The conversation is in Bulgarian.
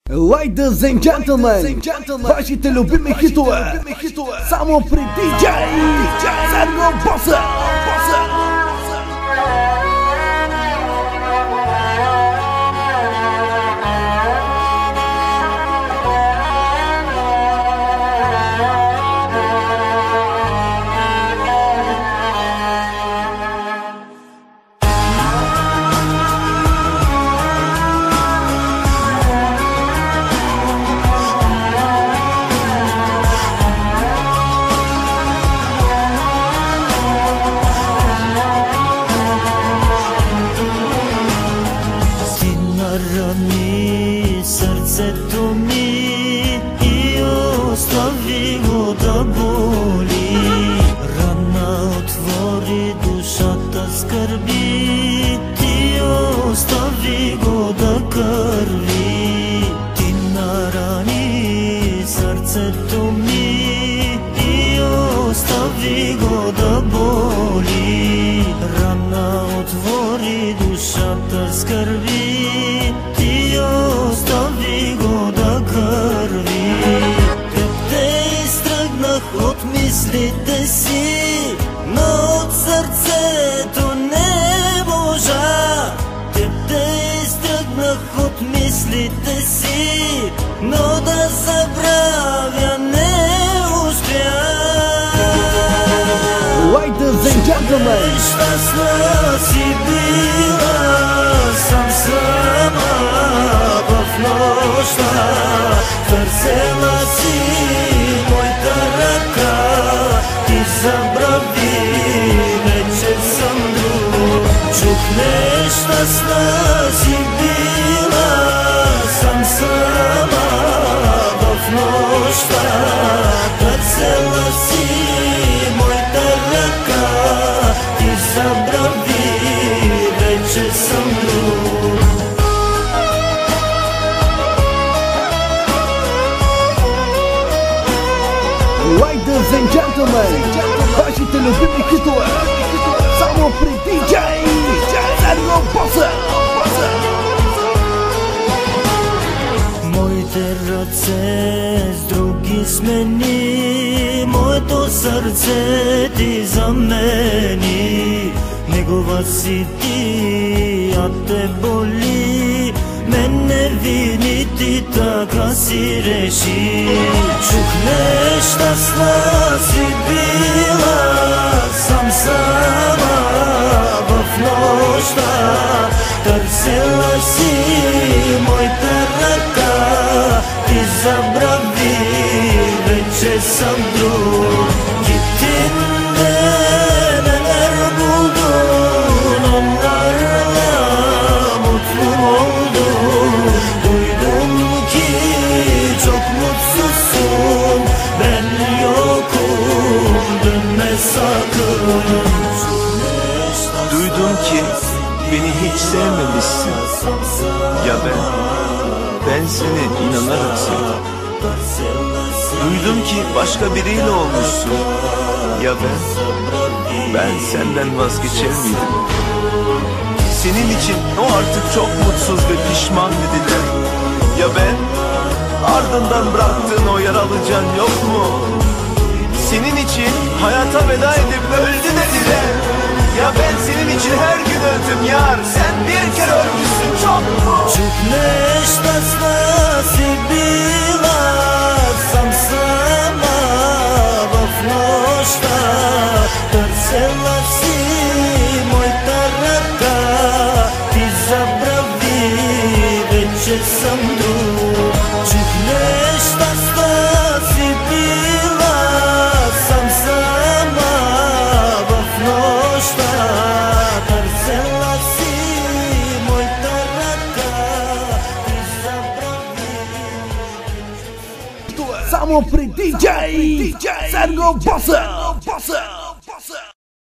Ladies and gentlemen, вашите любими хитове, само при DJ Серго Боса. Сърцето ми и остави го да боли. Рана отвори душата скърби, ти остави го да кърви. Ти нарани сърцето ми и остави го да боли. Рана отвори душата скърби, ти остави го да кърви. Теб те изтръгнах от мислите си, но от сърцето не можа. Теб те изтръгнах от мислите си, но да забравя не успя. Ladies and gentlemen, щастна си била сам сама в нощта. Търсела си моята ръка, ти забрави, вече съм друг. Чух нещастна си била сам сама в нощта. Търсела си моята ръка, ти забрави, вече съм друг. Ladies and gentlemen, вашите любими хитове, само при DJ Серго Боса. Моите ръце с други смени, моето сърце ти замени. Негова си ти, а те боли, мен не вини, ти така си реши. Чух нещастна си била сам сама в нощта. Търсела си моята ръка, ти забрави, вече съм друг. Duydum ki beni hiç sevmemişsin. Ya ben seni inanarak sevdim. Duydum ki başka biriyle olmuşsun. Ya ben senden vazgeçer miydim? Senin için o artık çok mutsuz ve pişman dediler. Ya ben ardından bıraktığın o yaralı can yok mu? Senin için hayata veda edip öldü dediler. Ya ben senin için her gün öldüm yar, sen bir kere ölmüşsün çok mu? Чух нещастна си била сам сама в нощта. Търсела си моята ръка, ти забрави, вече съм друг. Чух нещастна си била сам сама в нощта. Търсела си моята ръка, ти забрави. Само при DJ Серго Боса.